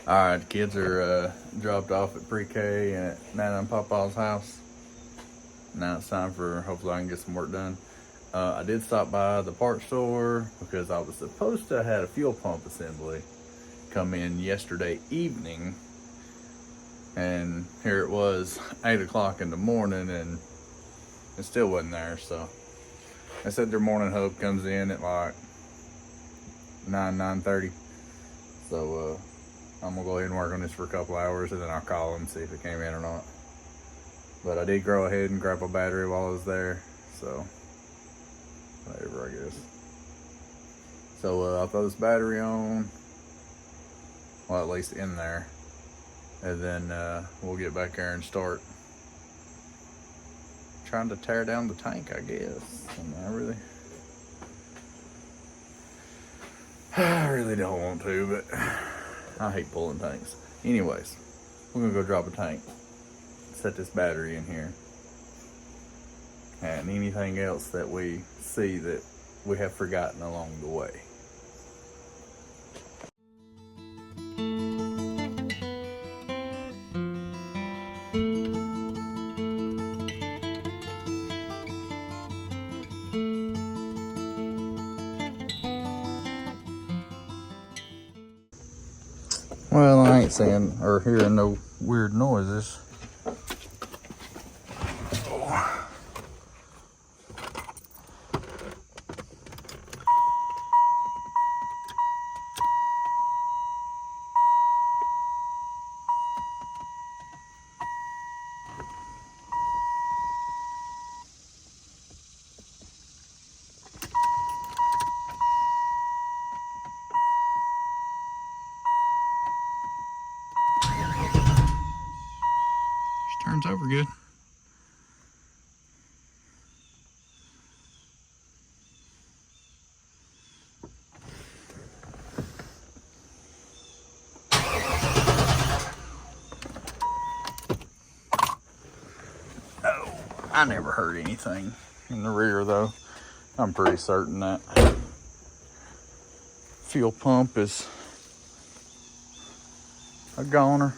Alright, the kids are dropped off at pre-K at Nana and Papa's house. Now it's time for, hopefully I can get some work done. I did stop by the parts store because I was supposed to have had a fuel pump assembly come in yesterday evening. And here it was 8 o'clock in the morning and it still wasn't there. So I said their morning hub comes in at like 9:30. So I'm gonna go ahead and work on this for a couple hours and then I'll call them and see if it came in or not. But I did go ahead and grab a battery while I was there, so whatever, I guess. So I'll throw this battery on, well, at least in there, and then we'll get back there and start trying to tear down the tank, I guess. And I really don't want to, but I hate pulling tanks. Anyways, we're gonna go drop a tank, set this battery in here, and anything else that we see that we have forgotten along the way. Well, I ain't seeing or hearing no weird noises. Turns over good. Oh, I never heard anything in the rear though. I'm pretty certain that fuel pump is a goner.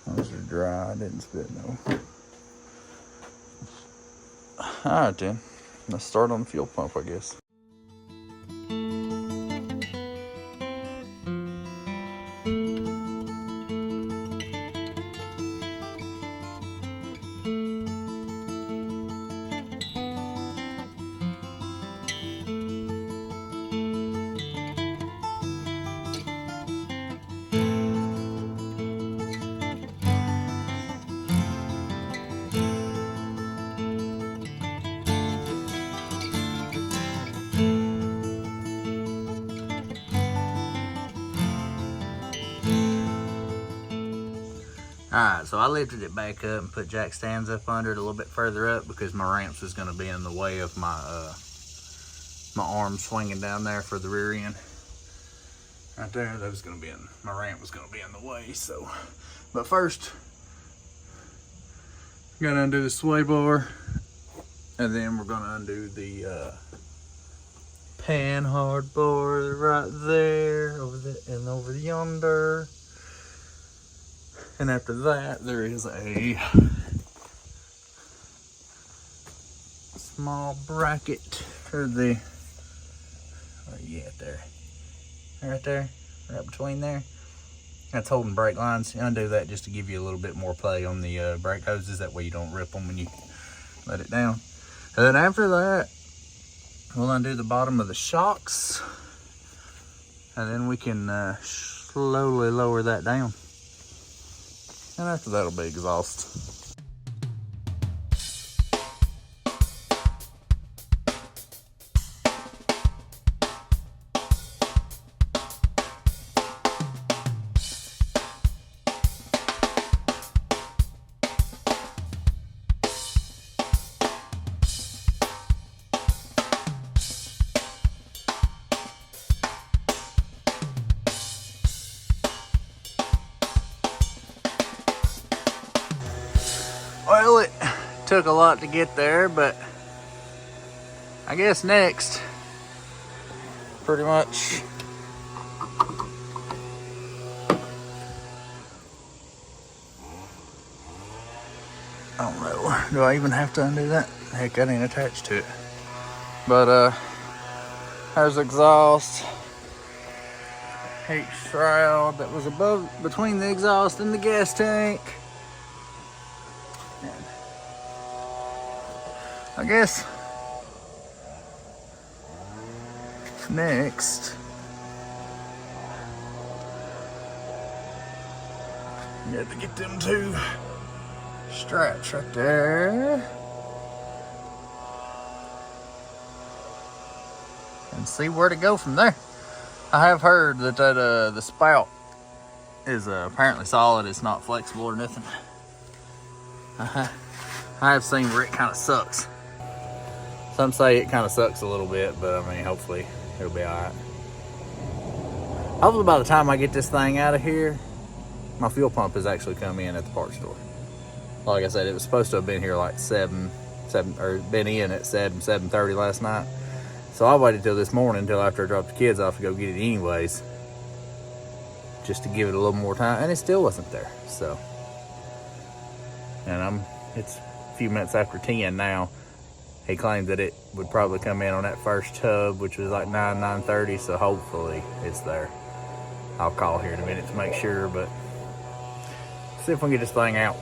Those are dry. I didn't spit no. Alright then. Let's start on the fuel pump, I guess. Alright, so I lifted it back up and put jack stands up under it a little bit further up because my ramps is going to be in the way of my my arm swinging down there for the rear end. Right there, that was going to be in, my ramp was going to be in the way, so. But first, I'm going to undo the sway bar, and then we're going to undo the pan hard bar right there, and over yonder. And after that, there is a small bracket for the, where are you at there? Right there, right between there. That's holding brake lines. Undo that just to give you a little bit more play on the brake hoses. That way you don't rip them when you let it down. And then after that, we'll undo the bottom of the shocks. And then we can slowly lower that down. And after that, it'll be exhaust. Well, it took a lot to get there, but I guess next, pretty much, I don't know, do I even have to undo that? Heck, that ain't attached to it. But there's exhaust, heat shroud that was between the exhaust and the gas tank. And I guess next, you have to get them two straps right there and see where to go from there. I have heard that the spout is apparently solid. It's not flexible or nothing. I have seen where it kind of sucks. Some say it kind of sucks a little bit, but I mean, hopefully it'll be all right. Hopefully by the time I get this thing out of here, my fuel pump has actually come in at the parts store. Like I said, it was supposed to have been here like 7, or been in at 7:30 last night. So I waited till this morning, until after I dropped the kids off, to go get it anyways, just to give it a little more time, and it still wasn't there. So, and it's a few minutes after 10 now. He claimed that it would probably come in on that first tub, which was like 9:30. So hopefully it's there. I'll call here in a minute to make sure, but see if we can get this thing out.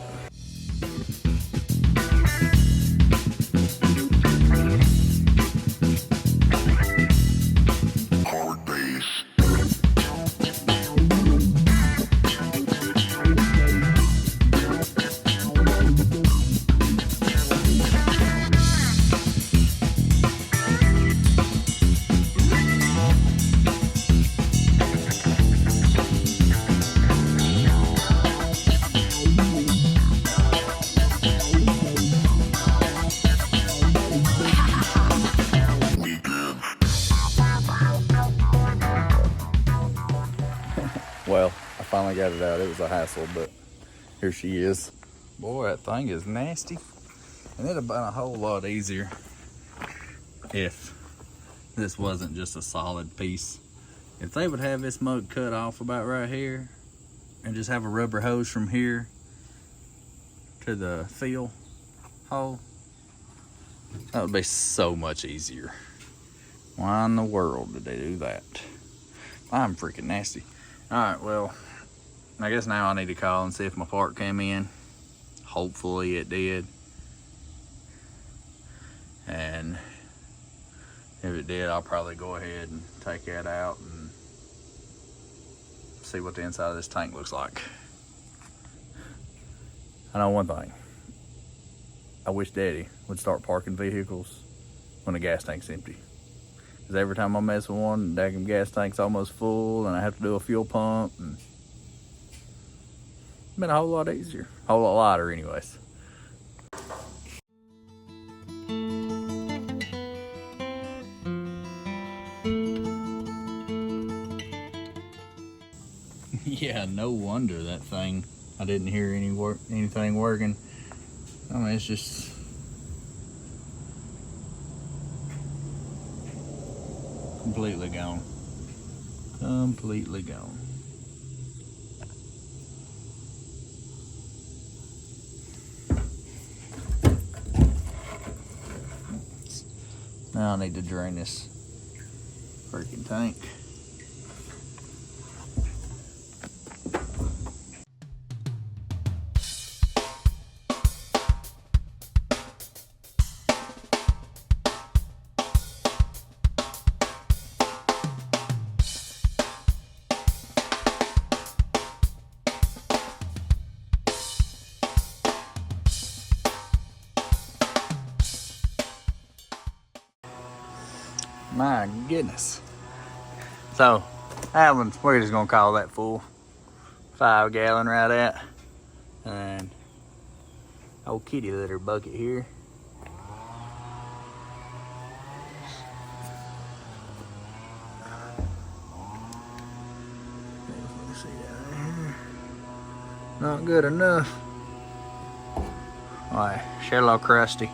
Well, I finally got it out. It was a hassle, but here she is. Boy, that thing is nasty. And it'd have been a whole lot easier if this wasn't just a solid piece. If they would have this mug cut off about right here and just have a rubber hose from here to the fill hole, that would be so much easier. Why in the world did they do that? I'm freaking nasty. All right, well, I guess now I need to call and see if my part came in. Hopefully it did. And if it did, I'll probably go ahead and take that out and see what the inside of this tank looks like. I know one thing. I wish Daddy would start parking vehicles when the gas tank's empty. Because every time I mess with one, the daggum gas tank's almost full and I have to do a fuel pump. And it's been a whole lot easier. A whole lot lighter anyways. Yeah, no wonder that thing, I didn't hear anything working. I mean, it's just completely gone. Completely gone. Now I need to drain this freaking tank. My goodness. So that one's, we're just gonna call that full. 5 gallon right at. And old kitty litter bucket here. Let me see down here. Not good enough. Alright, Shallow crusty.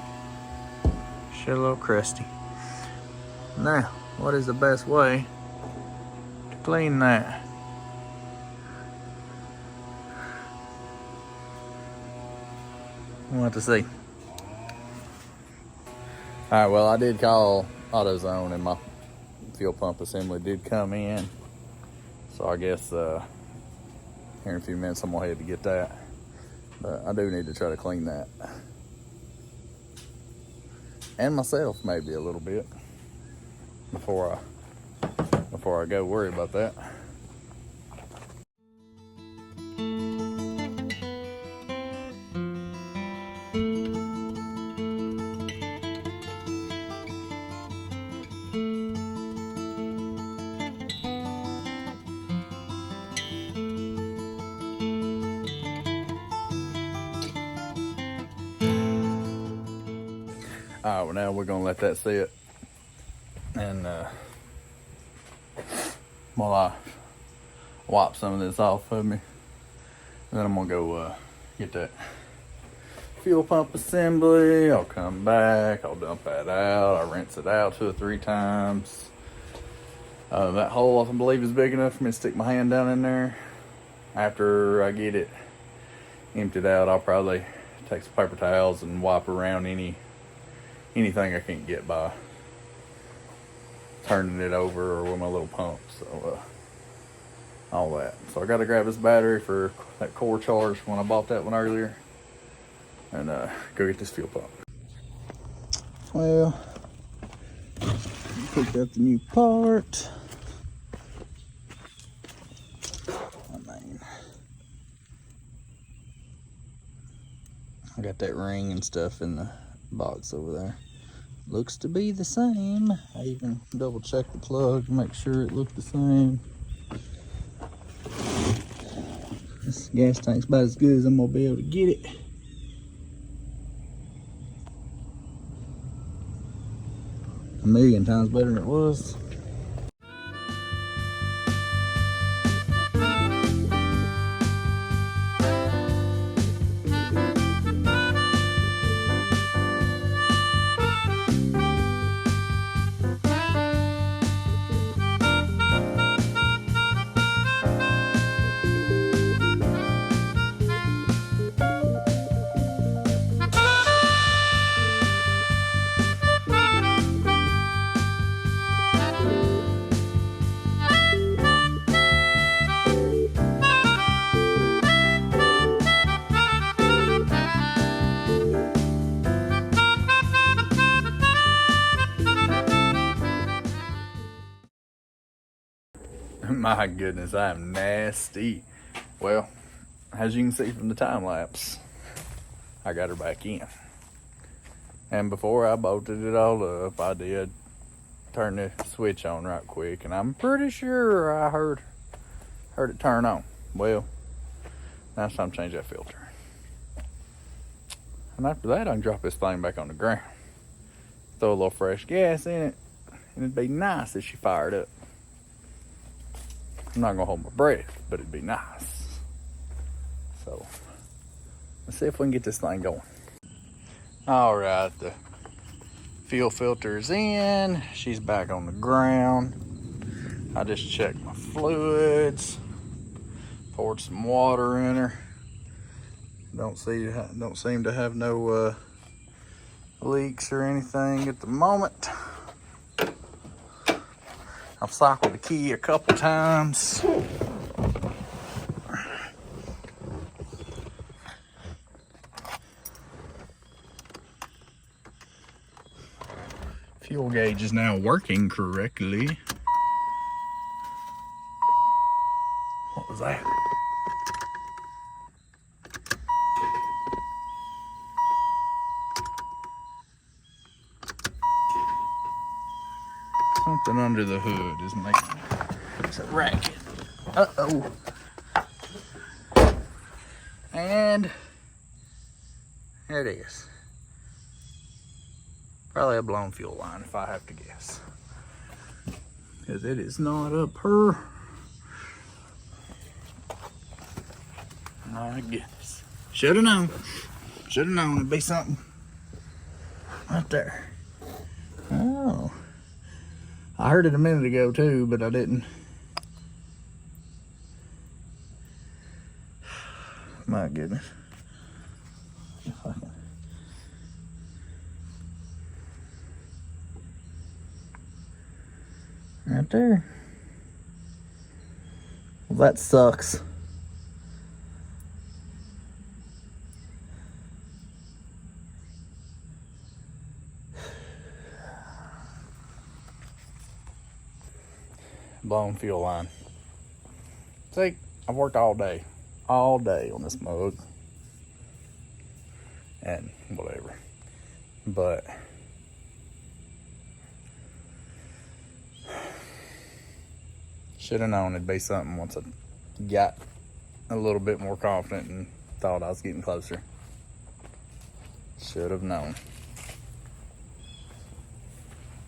Now, what is the best way to clean that? We'll have to see. Alright, well, I did call AutoZone and my fuel pump assembly did come in. So I guess here in a few minutes I'm gonna head to get that. But I do need to try to clean that. And myself maybe a little bit before I go worry about that. All right, well now we're gonna let that sit, and while I wipe some of this off of me, then I'm gonna go get that fuel pump assembly. I'll come back, I'll dump that out, I'll rinse it out 2 or 3 times. That hole I believe is big enough for me to stick my hand down in there. After I get it emptied out, I'll probably take some paper towels and wipe around anything I can't get by turning it over or with my little pump. So all that. So I got to grab this battery for that core charge when I bought that one earlier, and go get this fuel pump. Well, picked up the new part. I got that ring and stuff in the box over there. Looks to be the same. I even double checked the plug to make sure it looked the same. This gas tank's about as good as I'm gonna be able to get it. A million times better than it was. My goodness, I am nasty. Well, as you can see from the time lapse, I got her back in. And before I bolted it all up, I did turn the switch on right quick, and I'm pretty sure I heard it turn on. Well, now it's time to change that filter. And after that, I can drop this thing back on the ground. Throw a little fresh gas in it, and it'd be nice if she fired up. I'm not gonna hold my breath, but it'd be nice. So let's see if we can get this thing going. All right, the fuel filter is in. She's back on the ground. I just checked my fluids, poured some water in her. Don't seem to have no leaks or anything at the moment. I've cycled the key a couple times. Fuel gauge is now working correctly. What was that? Something under the hood is making it's a racket. Uh-oh. And there it is. Probably a blown fuel line if I have to guess. Because it is not up her. My goodness. Should have known. Should have known it'd be something right there. Oh. I heard it a minute ago too, but I didn't. My goodness. Right there. Well, that sucks. Blown fuel line. See, I've worked all day on this mug. And whatever. But should have known it'd be something once I got a little bit more confident and thought I was getting closer. Should have known.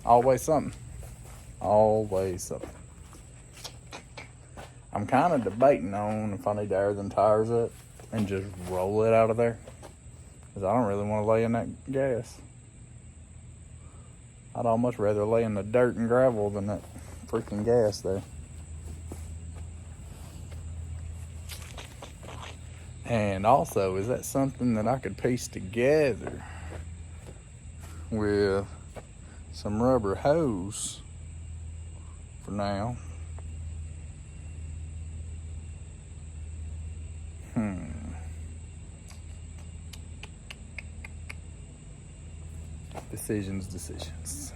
Always something. Always something. I'm kind of debating on if I need to air them tires up and just roll it out of there. Because I don't really want to lay in that gas. I'd almost rather lay in the dirt and gravel than that freaking gas there. And also, is that something that I could piece together with some rubber hose for now? Decisions.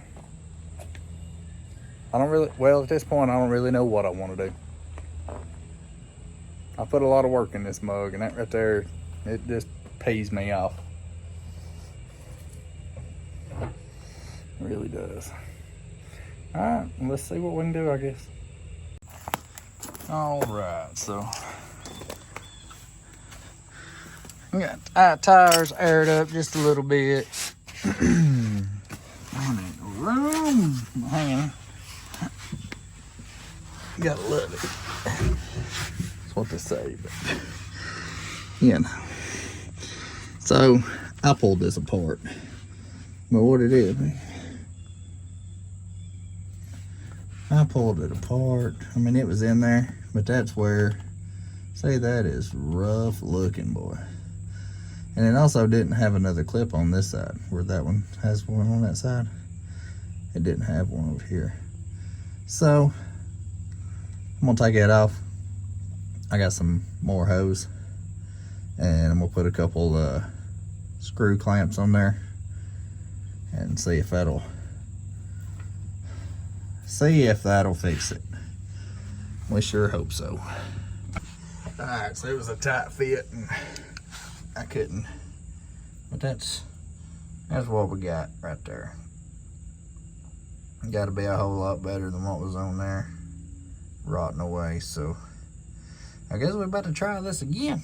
I don't really, well, at this point, I don't really know what I want to do. I put a lot of work in this mug, and that right there, it just pees me off. It really does. All right, let's see what we can do, I guess. All right, so we got tires aired up just a little bit. Room. Hang on. You gotta love it. That's what they say, but you know. So I pulled this apart. But what it is, I pulled it apart. I mean, it was in there, but that's where, say, that is rough looking, boy. And it also didn't have another clip on this side, where that one has one on that side. It didn't have one over here. So I'm gonna take it off. I got some more hose, and I'm gonna put a couple screw clamps on there and see if that'll fix it. We sure hope so. All right, so it was a tight fit and I couldn't, but that's what we got right there. Got to be a whole lot better than what was on there, rotting away. So I guess we're about to try this again.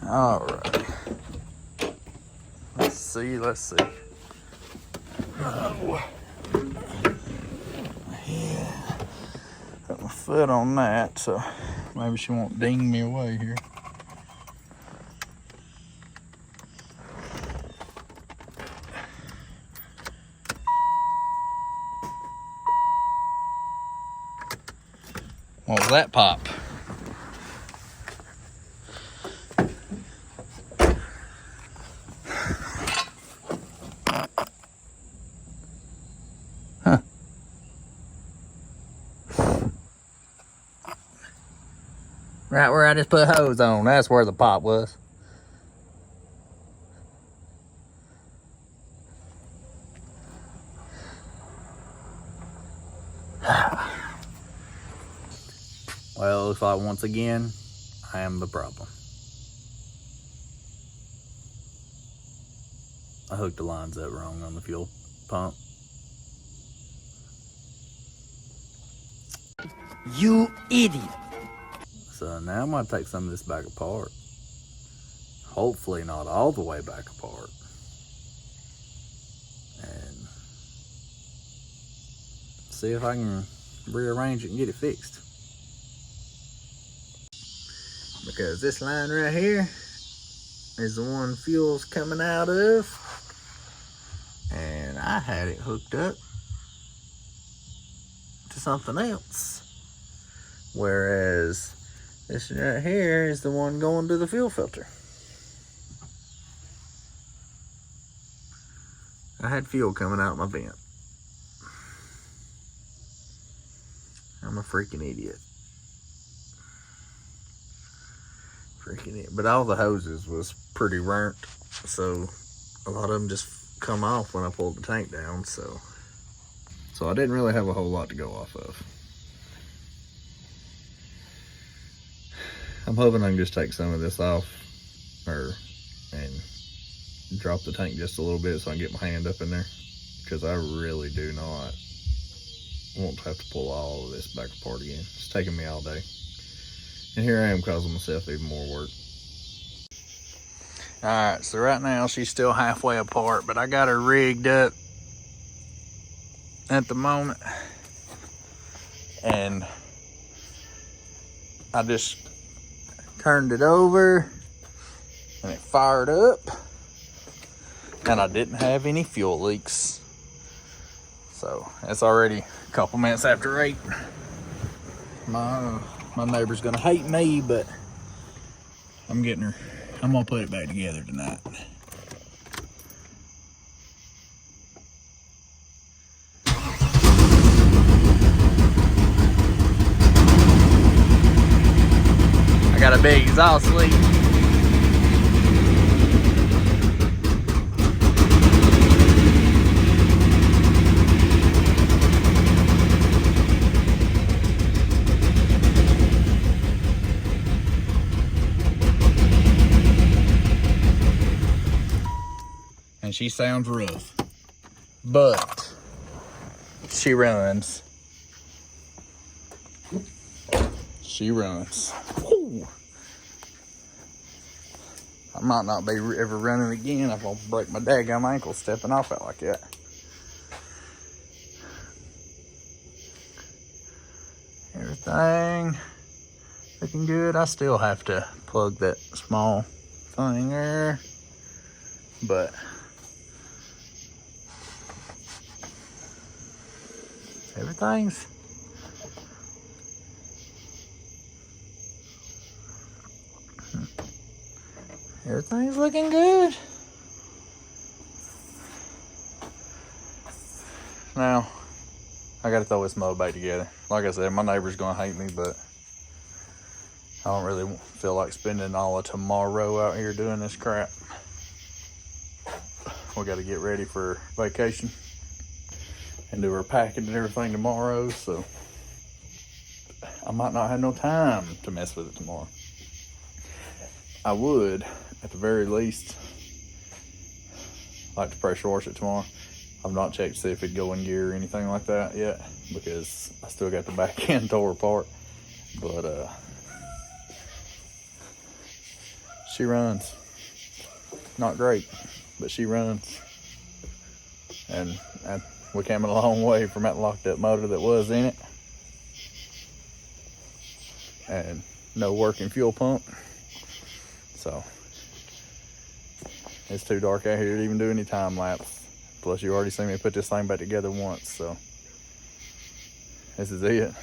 All right, let's see. Oh, yeah, got my foot on that, so maybe she won't ding me away here. What was that pop? Huh. Right where I just put hose on, that's where the pop was. Well, it looks like once again, I am the problem. I hooked the lines up wrong on the fuel pump. You idiot. So now I'm gonna take some of this back apart. Hopefully not all the way back apart. And see if I can rearrange it and get it fixed. Because this line right here is the one fuel's coming out of. And I had it hooked up something else. Whereas this right here is the one going to the fuel filter. I had fuel coming out of my vent. I'm a freaking idiot. But all the hoses was pretty burnt, so a lot of them just come off when I pulled the tank down, so I didn't really have a whole lot to go off of. I'm hoping I can just take some of this off and drop the tank just a little bit so I can get my hand up in there, because I really do not want to have to pull all of this back apart again. It's taking me all day. And here I am causing myself even more work. Alright, so right now she's still halfway apart, but I got her rigged up at the moment. And I just turned it over and it fired up. And I didn't have any fuel leaks. So it's already a couple minutes after 8. My neighbor's gonna hate me, but I'm gonna put it back together tonight. I got a big exhaust leak. And she sounds rough, but she runs. She runs. Woo. I might not be ever running again. I'm gonna break my daggum ankle stepping off it like that. Everything looking good. I still have to plug that small thing there, but everything's looking good. Now, I gotta throw this mow back together. Like I said, my neighbor's gonna hate me, but I don't really feel like spending all of tomorrow out here doing this crap. We gotta get ready for vacation and do our packing and everything tomorrow, so I might not have no time to mess with it tomorrow. I would, at the very least, like to pressure wash it tomorrow. I've not checked to see if it'd go in gear or anything like that yet, because I still got the back end tore apart. But she runs. Not great, but she runs. And we came a long way from that locked up motor that was in it. And no working fuel pump. So it's too dark out here to even do any time lapse. Plus you already seen me put this thing back together once, so this is it.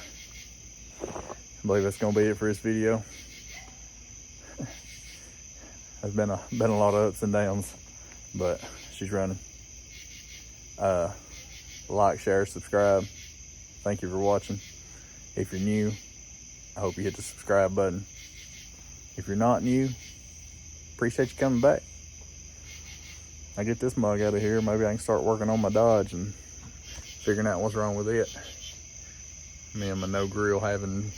I believe that's gonna be it for this video. There's been a lot of ups and downs, but she's running. Like, share, subscribe. Thank you for watching. If you're new, I hope you hit the subscribe button. If you're not new, appreciate you coming back. I get this mug out of here, maybe I can start working on my Dodge and figuring out what's wrong with it. Me and my no grill having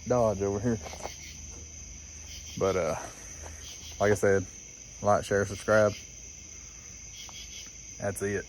Dodge over here. But like I said, like, share, subscribe. That's it.